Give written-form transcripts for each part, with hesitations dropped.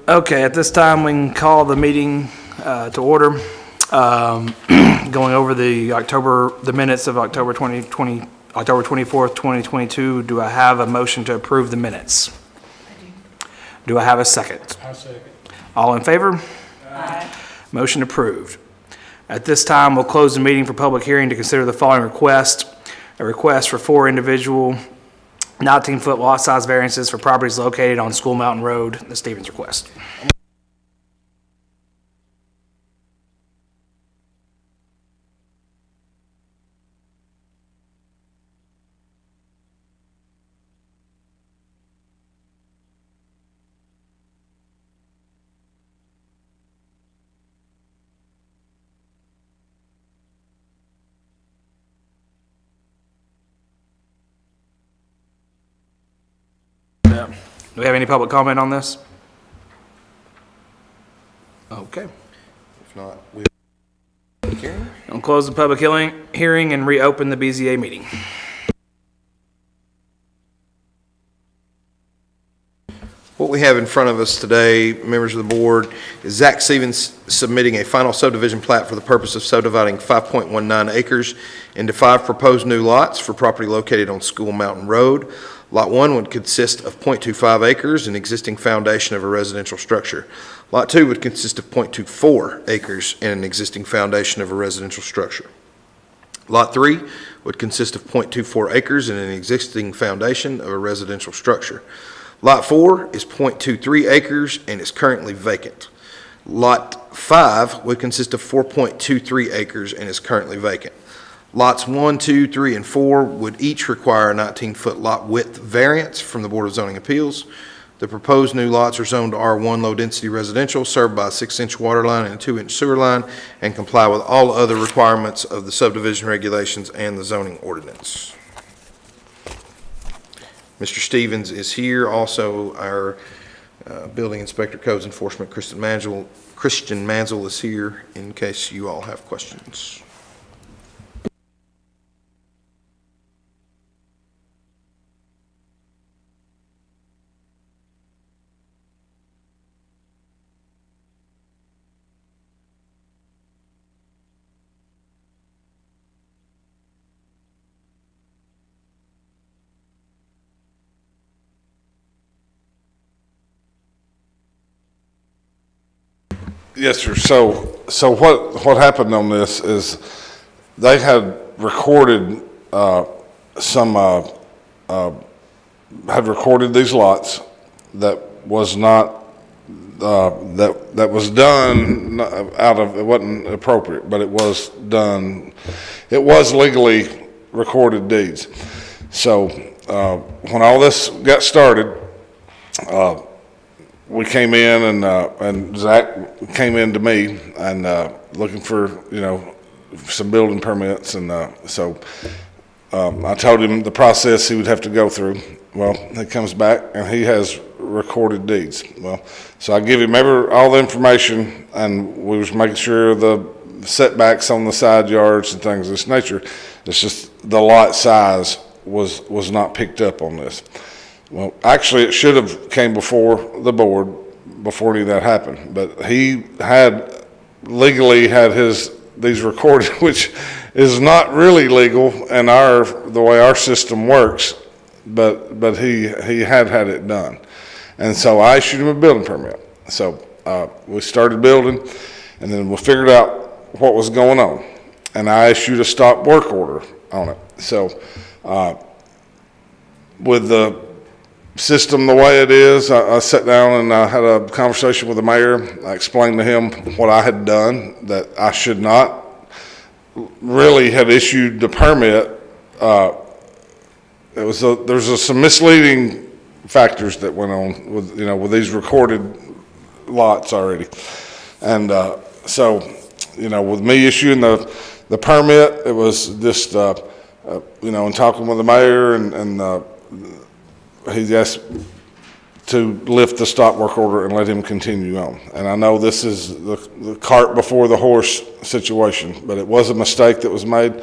Okay, at this time, we can call the meeting to order. Going over the minutes of October 24th, 2022. Do I have a motion to approve the minutes? Do I have a second? I'll second. All in favor? Aye. Motion approved. At this time, we'll close the meeting for public hearing to consider the following request. A request for 4 individual 19-foot lot size variances for properties located on School Mountain Road, the Stevens request. Do we have any public comment on this? Okay. If not, I'll close the public hearing and reopen the BZA meeting. what we have in front of us today, members of the board, is Zach Stevens submitting a final subdivision plat for the purpose of subdividing 5.19 acres into 5 proposed new lots for property located on School Mountain Road. Lot 1 would consist of 0.25 acres, an existing foundation of a residential structure. Lot 2 would consist of 0.24 acres and an existing foundation of a residential structure. Lot 3 would consist of 0.24 acres and an existing foundation of a residential structure. Lot 4 is 0.23 acres and is currently vacant. Lot 5 would consist of 4.23 acres and is currently vacant. Lots 1, 2, 3, and 4 would each require a 19-foot lot width variance from the Board of Zoning Appeals. The proposed new lots are zoned R1 low-density residential, served by a 6-inch water line and a 2-inch sewer line, and comply with all other requirements of the subdivision regulations and the zoning ordinance. Mr. Stevens is here. Also, our building inspector, codes enforcement, Christian Mansell is here in case you all have questions. Yes, sir. So what happened on this is they had recorded had recorded these lots that was not that was done out of, it wasn't appropriate, but it was done. It was legally recorded deeds. So when all this got started, we came in and Zach came in to me and looking for, some building permits. And so I told him the process he would have to go through. Well, he comes back and he has recorded deeds. Well, so I give him all the information, and we was making sure the setbacks on the side yards and things of this nature. It's just the lot size was not picked up on this. Well, actually, it should have came before the board before any of that happened. But he had legally had these recorded, which is not really legal in the way our system works. But he had it done, and so I issued him a building permit. So we started building, and then we figured out what was going on, and I issued a stop work order on it. So with the system the way it is, I sat down and I had a conversation with the mayor. I explained to him what I had done, that I should not really have issued the permit. There's some misleading factors that went on with these recorded lots already. And so with me issuing the permit, it was just in talking with the mayor, and he asked to lift the stop work order and let him continue on. And I know this is the cart before the horse situation, but it was a mistake that was made.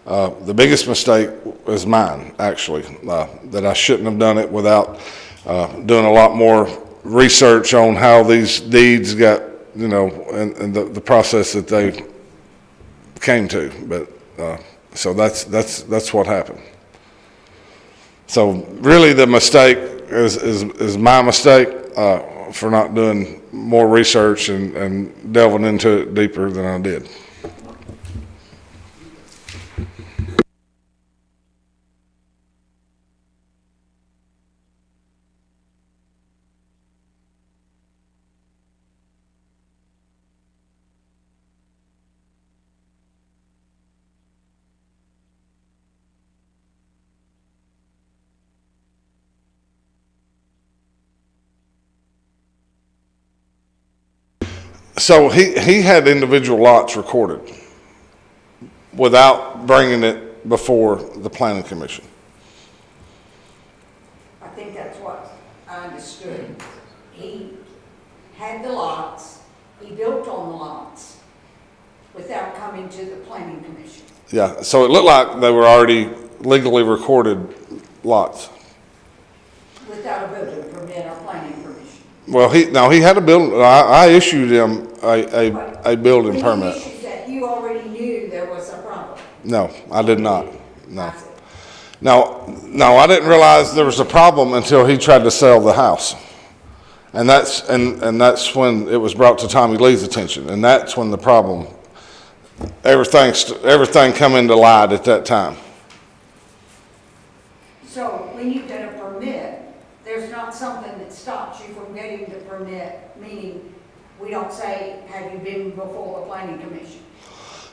The biggest mistake is mine, actually, that I shouldn't have done it without doing a lot more research on how these deeds got, and the process that they came to, but, so that's what happened. So really the mistake is my mistake, for not doing more research and delving into it deeper than I did. So he had individual lots recorded without bringing it before the planning commission. I think that's what I understood. He had the lots, he built on the lots without coming to the planning commission. Yeah, so it looked like they were already legally recorded lots. Without a building permit or planning permission. Well, he had a building, I issued him a building permit. When you issued that, you already knew there was a problem. No, I did not, no. I see. No, I didn't realize there was a problem until he tried to sell the house. And that's when it was brought to Tommy Lee's attention, and that's when the problem, everything come into light at that time. So when you get a permit, there's not something that stops you from getting the permit, meaning we don't say, have you been before the planning commission?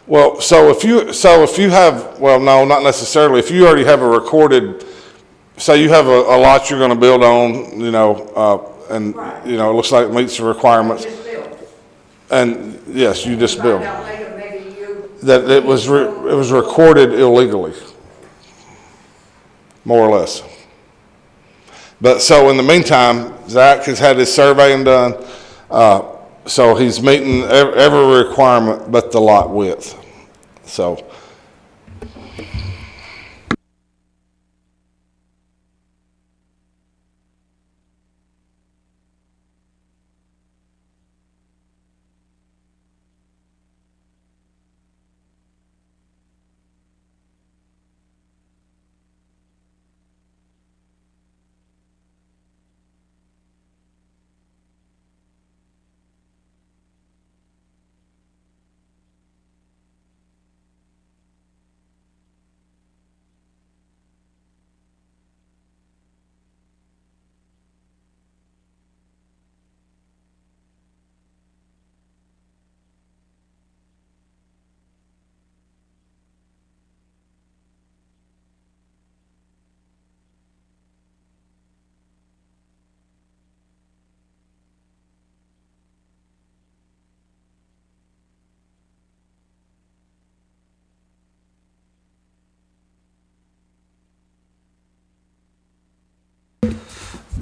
Well, so if you have, well, no, not necessarily. If you already have a recorded, say you have a lot you're gonna build on, and, Right. it looks like it meets the requirements, Just built. and yes, you just build. Find out later, maybe you. That it was recorded illegally, more or less. But so in the meantime, Zach has had his surveying done, so he's meeting every requirement but the lot width. So.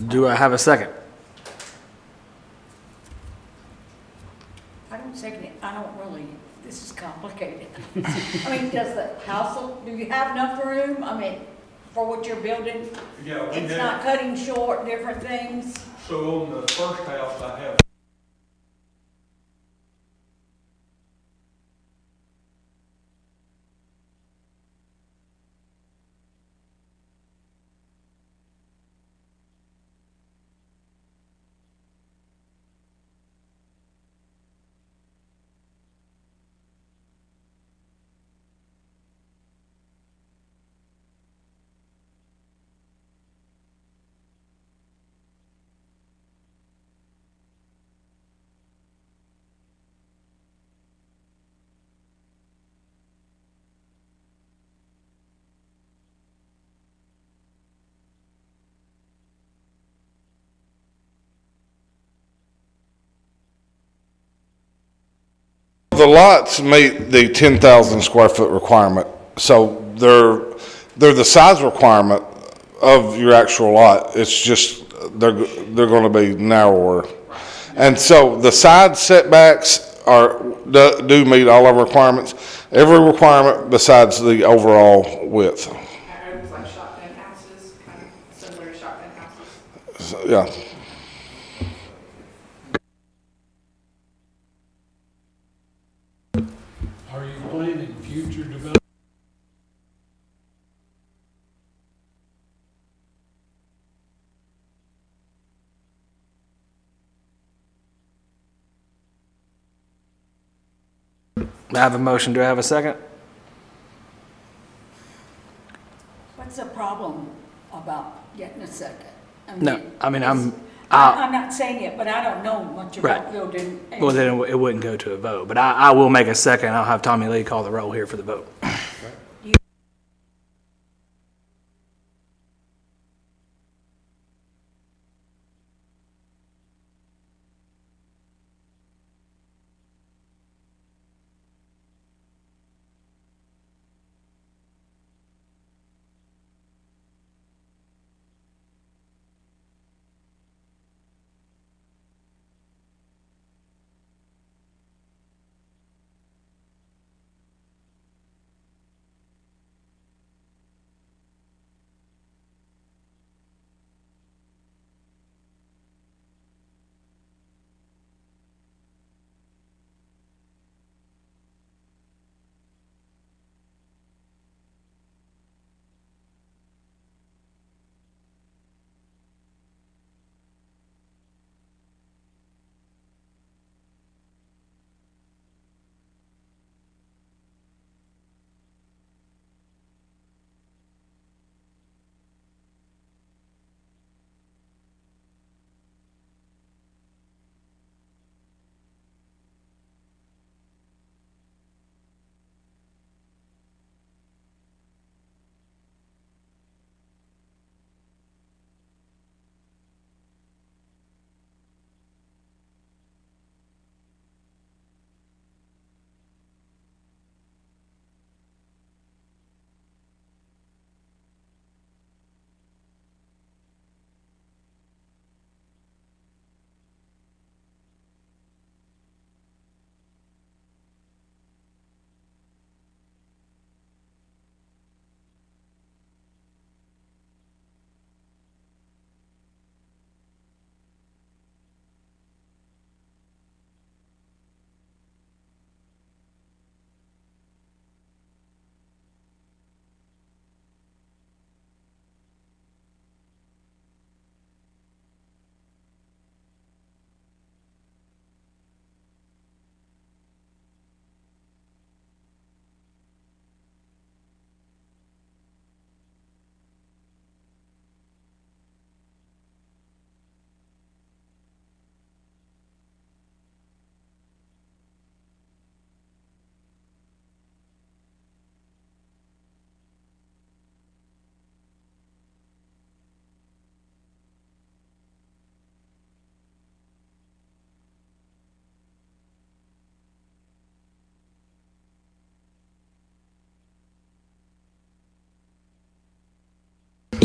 Do I have a second? I don't second it, I don't really, this is complicated. I mean, does the house, do you have enough room, I mean, for what you're building? Yeah, we It's have, not cutting short different things? so on the first house I have. The lots meet the 10,000 square foot requirement, so they're the size requirement of your actual lot. It's just, they're gonna be narrower. And so the side setbacks do meet all our requirements, every requirement besides the overall width. It was like shotgun houses, kind of similar to shotgun houses. So, yeah. I have a motion. Do I have a second? What's the problem about getting a second? No, I mean, I'm not saying it, but I don't know much about Right. building. Well, then it wouldn't go to a vote, but I will make a second. I'll have Tommy Lee call the roll here for the vote.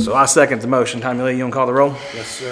So I second the motion. Tommy Lee, you want to call the roll? Yes, sir.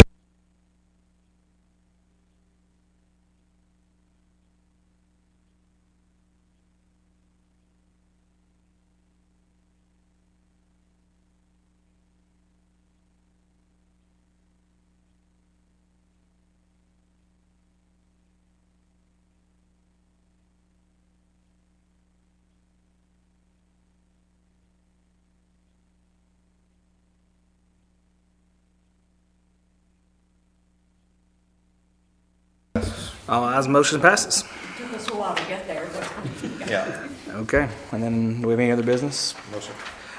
All ayes, motion passes. Took us a while to get there, but. Yeah. Okay, and then do we have any other business? Motion.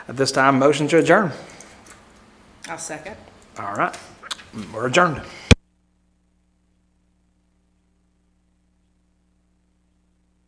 At this time, motion to adjourn. I'll second. All right, we're adjourned.